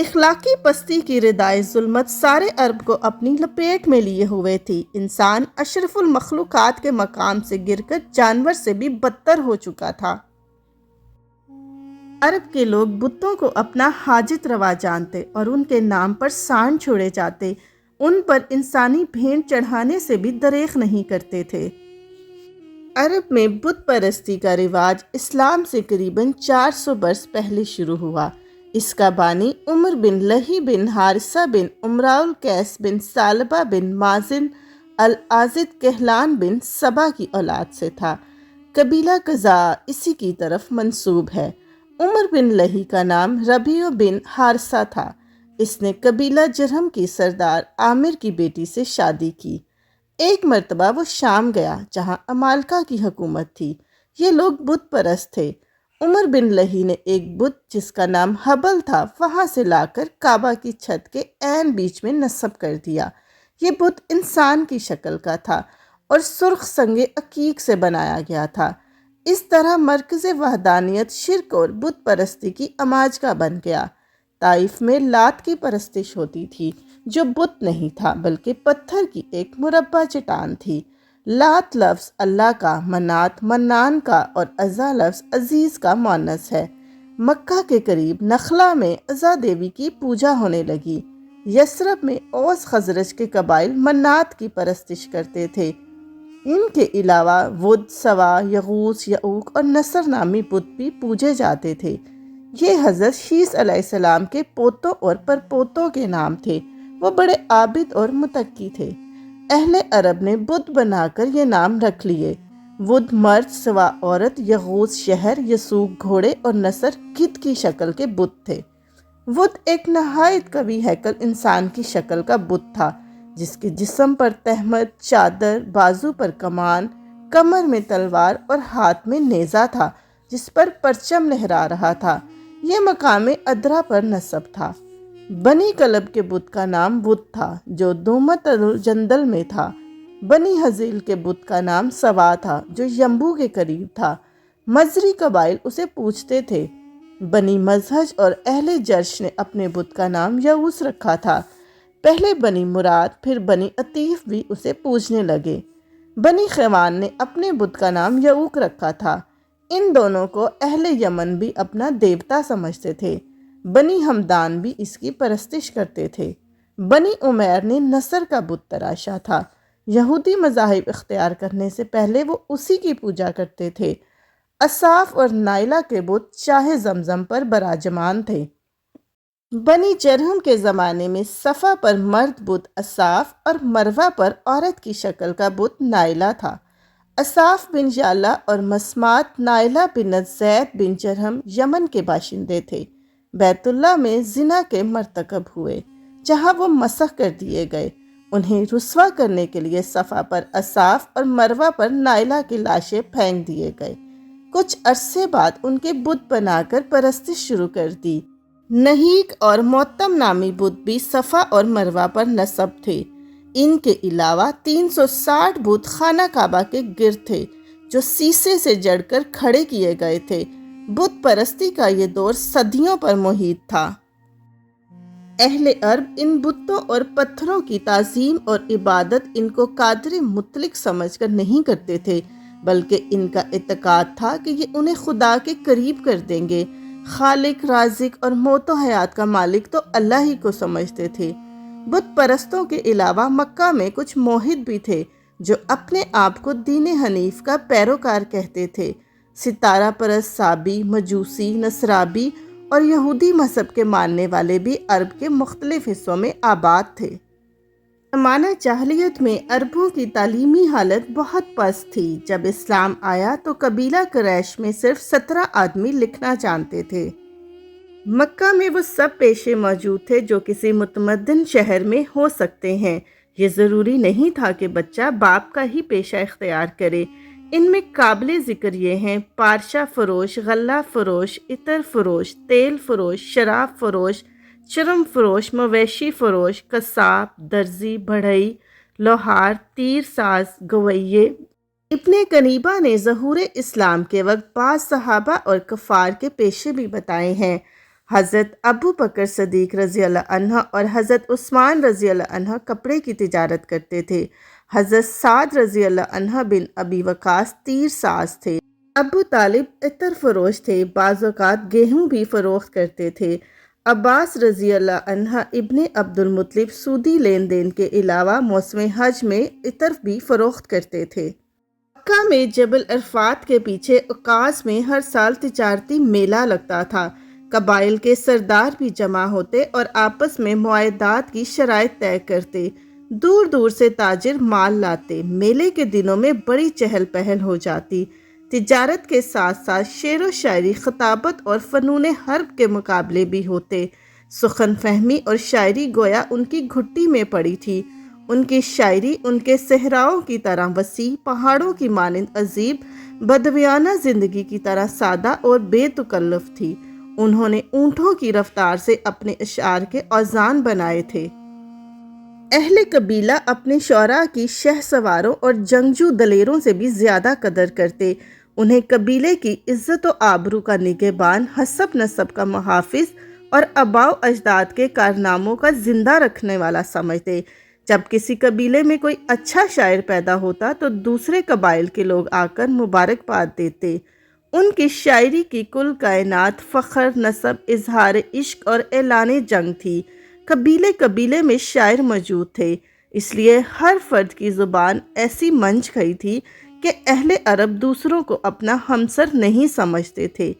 اخلاقی پستی کی ردائے ظلمت سارے عرب کو اپنی لپیٹ میں لیے ہوئے تھی۔ انسان اشرف المخلوقات کے مقام سے گر کر جانور سے بھی بدتر ہو چکا تھا۔ عرب کے لوگ بتوں کو اپنا حاجت روا جانتے اور ان کے نام پر سانڈ چھوڑے جاتے ان پر انسانی بھینٹ چڑھانے سے بھی دریغ نہیں کرتے تھے۔ عرب میں بت پرستی کا رواج اسلام سے قریباً 400 برس پہلے شروع ہوا۔ اس کا بانی عمر بن لہی بن حارثہ بن امراء القیس بن ثعلبہ بن مازن الازد کہلان بن سبا کی اولاد سے تھا۔ قبیلہ قزاع اسی کی طرف منسوب ہے۔ عمر بن لہی کا نام ربیع بن حارثہ تھا۔ اس نے قبیلہ جرہم کی سردار عامر کی بیٹی سے شادی کی۔ ایک مرتبہ وہ شام گیا جہاں عمالقہ کی حکومت تھی۔ یہ لوگ بت پرست تھے۔ عمر بن لہی نے ایک بت جس کا نام حبل تھا وہاں سے لا کر کعبہ کی چھت کے عین بیچ میں نصب کر دیا۔ یہ بت انسان کی شکل کا تھا اور سرخ سنگ عقیق سے بنایا گیا تھا۔ اس طرح مرکز وحدانیت شرک اور بت پرستی کی اماجگاہ بن گیا۔ طائف میں لات کی پرستش ہوتی تھی جو بت نہیں تھا بلکہ پتھر کی ایک مربع چٹان تھی۔ لات لفظ اللہ کا، منات منان کا اور عزا لفظ عزیز کا مؤنث ہے۔ مکہ کے قریب نخلا میں عزا دیوی کی پوجا ہونے لگی۔ یثرب میں اوس خزرج کے قبائل منات کی پرستش کرتے تھے۔ ان کے علاوہ ود، سوا، یغوث، یعوق اور نصر نامی بت بھی پوجے جاتے تھے۔ یہ حضرت شیث علیہ السلام کے پوتوں اور پرپوتوں کے نام تھے۔ وہ بڑے عابد اور متقی تھے۔ اہل عرب نے بت بنا کر یہ نام رکھ لیے۔ ود مرد، سوا عورت، یغوث شہر، یسوع گھوڑے اور نصر گدھ کی شکل کے بت تھے۔ ود ایک نہایت قوی ہیکل انسان کی شکل کا بت تھا جس کے جسم پر تہمت، چادر، بازو پر کمان، کمر میں تلوار اور ہاتھ میں نیزہ تھا جس پر پرچم لہرا رہا تھا۔ یہ مقام ادرا پر نصب تھا۔ بنی کلب کے بت کا نام ود تھا جو دومت جندل میں تھا۔ بنی حزیل کے بت کا نام سوا تھا جو یمبو کے قریب تھا۔ مزری قبائل اسے پوجتے تھے۔ بنی مزہج اور اہل جرش نے اپنے بت کا نام یعوث رکھا تھا۔ پہلے بنی مراد پھر بنی عطیف بھی اسے پوجنے لگے۔ بنی خوان نے اپنے بت کا نام یعوق رکھا تھا۔ ان دونوں کو اہل یمن بھی اپنا دیوتا سمجھتے تھے۔ بنی ہمدان بھی اس کی پرستش کرتے تھے۔ بنی عمیر نے نصر کا بت تراشا تھا۔ یہودی مذاہب اختیار کرنے سے پہلے وہ اسی کی پوجا کرتے تھے۔ اصاف اور نائلہ کے بت چاہے زمزم پر براجمان تھے۔ بنی جرہم کے زمانے میں صفا پر مرد بت اصاف اور مروہ پر عورت کی شکل کا بت نائلہ تھا۔ اصاف بن یالا اور مسمات نائلہ بنت زید بن جرہم یمن کے باشندے تھے۔ بیت اللہ میں زنا کے مرتکب ہوئے جہاں وہ مسخ کر دیے گئے۔ انہیں رسوا کرنے کے لیے صفا پر اصاف اور مروہ پر نائلہ کی لاشیں پھینک دیے گئے۔ کچھ عرصے بعد ان کے بت بنا کر پرستش شروع کر دی۔ نہیک اور معتم نامی بت بھی صفا اور مروہ پر نصب تھے۔ ان کے علاوہ 360 بت خانہ کعبہ کے گرد تھے جو سیسے سے جڑ کر کھڑے کیے گئے تھے۔ بت پرستی کا یہ دور صدیوں پر محیط تھا۔ اہل عرب ان بتوں اور پتھروں کی تعظیم اور عبادت ان کو قادر مطلق سمجھ کر نہیں کرتے تھے بلکہ ان کا اعتقاد تھا کہ یہ انہیں خدا کے قریب کر دیں گے۔ خالق، رازق اور موت و حیات کا مالک تو اللہ ہی کو سمجھتے تھے۔ بت پرستوں کے علاوہ مکہ میں کچھ موحد بھی تھے جو اپنے آپ کو دین حنیف کا پیروکار کہتے تھے۔ ستارہ پرست صابی، مجوسی، نصرابی اور یہودی مذہب کے ماننے والے بھی عرب کے مختلف حصوں میں آباد تھے۔ زمانہ جاہلیت میں عربوں کی تعلیمی حالت بہت پست تھی۔ جب اسلام آیا تو قبیلہ قریش میں صرف 17 آدمی لکھنا جانتے تھے۔ مکہ میں وہ سب پیشے موجود تھے جو کسی متمدن شہر میں ہو سکتے ہیں۔ یہ ضروری نہیں تھا کہ بچہ باپ کا ہی پیشہ اختیار کرے۔ ان میں قابل ذکر یہ ہیں: پارشہ فروش، غلہ فروش، عطر فروش، تیل فروش، شراب فروش، چرم فروش، مویشی فروش، قصاب، درزی، بڑھئی، لوہار، تیر ساز، گویے۔ ابن قنیبہ نے ظہور اسلام کے وقت بعض صحابہ اور کفار کے پیشے بھی بتائے ہیں۔ حضرت ابو بکر صدیق رضی اللہ عنہ اور حضرت عثمان رضی اللہ عنہ کپڑے کی تجارت کرتے تھے۔ حضرت سعد رضی اللہ عنہ بن ابی وقاص تیر ساز تھے۔ ابو طالب عطر فروش تھے، بعض اوقات گیہوں بھی فروخت کرتے تھے۔ عباس رضی اللہ عنہ ابن عبد المطلب سودی لین دین کے علاوہ موسم حج میں عطر بھی فروخت کرتے تھے۔ مکہ میں جبل عرفات کے پیچھے عکاظ میں ہر سال تجارتی میلہ لگتا تھا۔ قبائل کے سردار بھی جمع ہوتے اور آپس میں معاہدات کی شرائط طے کرتے۔ دور دور سے تاجر مال لاتے۔ میلے کے دنوں میں بڑی چہل پہل ہو جاتی۔ تجارت کے ساتھ ساتھ شعر و شاعری، خطابت اور فنون حرب کے مقابلے بھی ہوتے۔ سخن فہمی اور شاعری گویا ان کی گھٹی میں پڑی تھی۔ ان کی شاعری ان کے صحراؤں کی طرح وسیع، پہاڑوں کی مانند عجیب، بدویانہ زندگی کی طرح سادہ اور بے تکلف تھی۔ انہوں نے اونٹوں کی رفتار سے اپنے اشعار کے اوزان بنائے تھے۔ اہل قبیلہ اپنے شعراء کی شہ سواروں اور جنگجو دلیروں سے بھی زیادہ قدر کرتے۔ انہیں قبیلے کی عزت و آبرو کا نگہبان، حسب نسب کا محافظ اور آباء و اجداد کے کارناموں کا زندہ رکھنے والا سمجھتے۔ جب کسی قبیلے میں کوئی اچھا شاعر پیدا ہوتا تو دوسرے قبائل کے لوگ آ کر مبارکباد دیتے۔ ان کی شاعری کی کل کائنات فخر، نسب، اظہار عشق اور اعلان جنگ تھی۔ قبیلے قبیلے میں شاعر موجود تھے، اس لیے ہر فرد کی زبان ایسی منجھ گئی تھی کہ اہل عرب دوسروں کو اپنا ہمسر نہیں سمجھتے تھے۔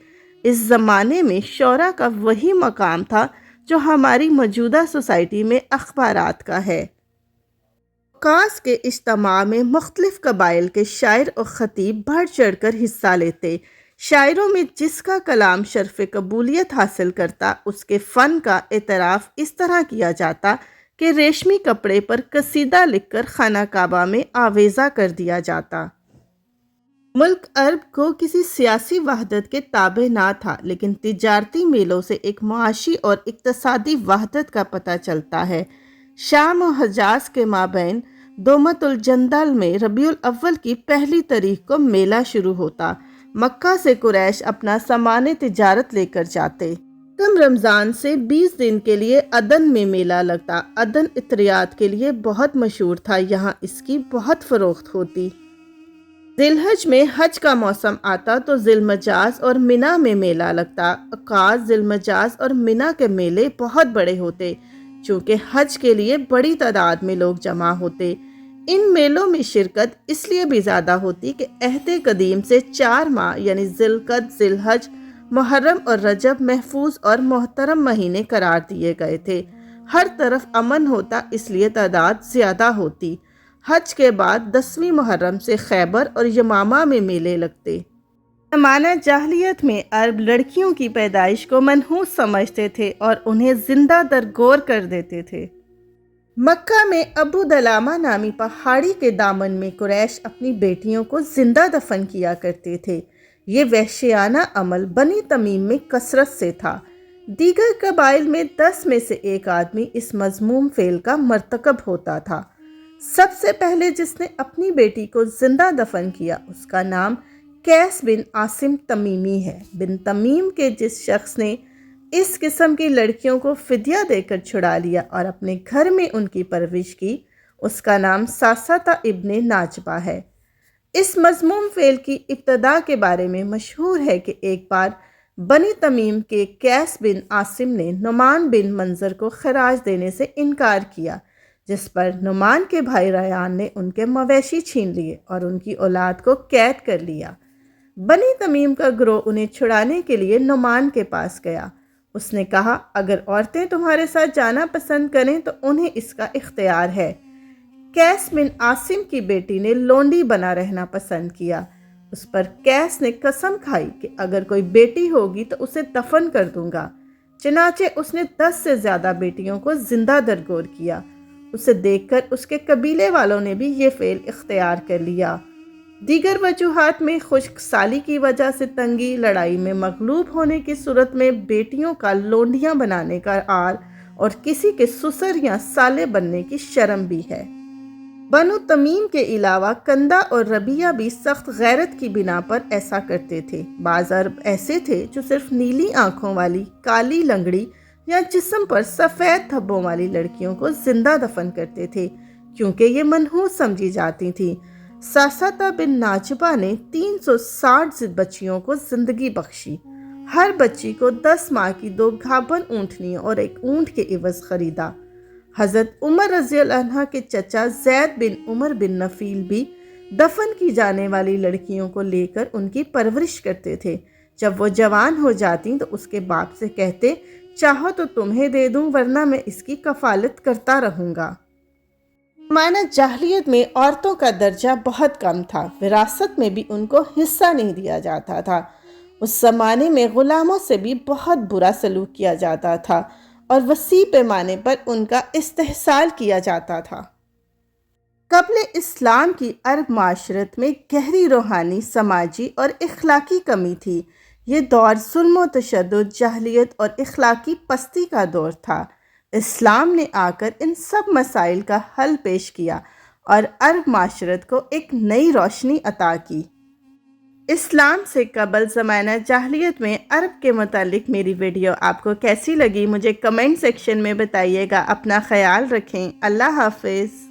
اس زمانے میں شعراء کا وہی مقام تھا جو ہماری موجودہ سوسائٹی میں اخبارات کا ہے۔ عکاظ کے اجتماع میں مختلف قبائل کے شاعر اور خطیب بڑھ چڑھ کر حصہ لیتے۔ شاعروں میں جس کا کلام شرف قبولیت حاصل کرتا، اس کے فن کا اعتراف اس طرح کیا جاتا کہ ریشمی کپڑے پر قصیدہ لکھ کر خانہ کعبہ میں آویزہ کر دیا جاتا۔ ملک عرب کو کسی سیاسی وحدت کے تابع نہ تھا، لیکن تجارتی میلوں سے ایک معاشی اور اقتصادی وحدت کا پتہ چلتا ہے۔ شام و حجاز کے مابین دومت الجندل میں ربیع الاول کی پہلی تاریخ کو میلہ شروع ہوتا۔ مکہ سے قریش اپنا سامان تجارت لے کر جاتے۔ کم رمضان سے 20 دن کے لیے عدن میں میلہ لگتا۔ عدن عطریات کے لیے بہت مشہور تھا، یہاں اس کی بہت فروخت ہوتی۔ ذی الحج میں حج کا موسم آتا تو ذی المجاز اور منی میں میلہ لگتا۔ عکاظ، ذی المجاز اور منی کے میلے بہت بڑے ہوتے، چونکہ حج کے لیے بڑی تعداد میں لوگ جمع ہوتے۔ ان میلوں میں شرکت اس لیے بھی زیادہ ہوتی کہ عہد قدیم سے 4 ماہ یعنی ذی القعدہ، ذی الحج، محرم اور رجب محفوظ اور محترم مہینے قرار دیے گئے تھے۔ ہر طرف امن ہوتا، اس لیے تعداد زیادہ ہوتی۔ حج کے بعد 10ویں محرم سے خیبر اور یمامہ میں میلے لگتے۔ زمانہ جاہلیت میں عرب لڑکیوں کی پیدائش کو منحوس سمجھتے تھے اور انہیں زندہ درگور کر دیتے تھے۔ مکہ میں ابو دلامہ نامی پہاڑی کے دامن میں قریش اپنی بیٹیوں کو زندہ دفن کیا کرتے تھے۔ یہ وحشیانہ عمل بنی تمیم میں کثرت سے تھا۔ دیگر قبائل میں 10 میں سے 1 آدمی اس مذموم فعل کا مرتکب ہوتا تھا۔ سب سے پہلے جس نے اپنی بیٹی کو زندہ دفن کیا، اس کا نام قیس بن عاصم تمیمی ہے۔ بن تمیم کے جس شخص نے اس قسم کی لڑکیوں کو فدیہ دے کر چھڑا لیا اور اپنے گھر میں ان کی پرورش کی، اس کا نام ساساتہ ابن ناجبہ ہے۔ اس مذموم فعل کی ابتدا کے بارے میں مشہور ہے کہ ایک بار بنی تمیم کے قیس بن عاصم نے نعمان بن منظر کو خراج دینے سے انکار کیا، جس پر نعمان کے بھائی ریان نے ان کے مویشی چھین لیے اور ان کی اولاد کو قید کر لیا۔ بنی تمیم کا گروہ انہیں چھڑانے کے لیے نعمان کے پاس گیا۔ اس نے کہا، اگر عورتیں تمہارے ساتھ جانا پسند کریں تو انہیں اس کا اختیار ہے۔ قیس بن عاصم کی بیٹی نے لونڈی بنا رہنا پسند کیا۔ اس پر قیس نے قسم کھائی کہ اگر کوئی بیٹی ہوگی تو اسے دفن کر دوں گا۔ چنانچہ اس نے 10 سے زیادہ بیٹیوں کو زندہ درگور کیا۔ اسے دیکھ کر اس کے قبیلے والوں نے بھی یہ فعل اختیار کر لیا۔ دیگر وجوہات میں خشک سالی کی وجہ سے تنگی، لڑائی میں مغلوب ہونے کی صورت میں بیٹیوں کا لونڈیاں بنانے کا عار اور کسی کے سسر یا سالے بننے کی شرم بھی ہے۔ بنو تمیم کے علاوہ کندہ اور ربیہ بھی سخت غیرت کی بنا پر ایسا کرتے تھے۔ بعض عرب ایسے تھے جو صرف نیلی آنکھوں والی، کالی لنگڑی یا جسم پر سفید دھبوں والی لڑکیوں کو زندہ دفن کرتے تھے کیونکہ یہ منحوس سمجھی جاتی تھیں۔ ساساتہ بن ناجبہ نے 360 بچیوں کو زندگی بخشی۔ ہر بچی کو 10 ماہ کی 2 گھابن اونٹنیوں اور ایک اونٹ کے عوض خریدا۔ حضرت عمر رضی اللہ عنہ کے چچا زید بن عمر بن نفیل بھی دفن کی جانے والی لڑکیوں کو لے کر ان کی پرورش کرتے تھے۔ جب وہ جوان ہو جاتی تو اس کے باپ سے کہتے، چاہو تو تمہیں دے دوں ورنہ میں اس کی کفالت کرتا رہوں گا۔ زمانہ جاہلیت میں عورتوں کا درجہ بہت کم تھا، وراثت میں بھی ان کو حصہ نہیں دیا جاتا تھا۔ اس زمانے میں غلاموں سے بھی بہت برا سلوک کیا جاتا تھا اور وسیع پیمانے پر ان کا استحصال کیا جاتا تھا۔ قبل اسلام کی عرب معاشرت میں گہری روحانی، سماجی اور اخلاقی کمی تھی۔ یہ دور ظلم و تشدد، جاہلیت اور اخلاقی پستی کا دور تھا۔ اسلام نے آ کر ان سب مسائل کا حل پیش کیا اور عرب معاشرت کو ایک نئی روشنی عطا کی۔ اسلام سے قبل زمانہ جاہلیت میں عرب کے متعلق میری ویڈیو آپ کو کیسی لگی مجھے کمنٹ سیکشن میں بتائیے گا۔ اپنا خیال رکھیں۔ اللہ حافظ۔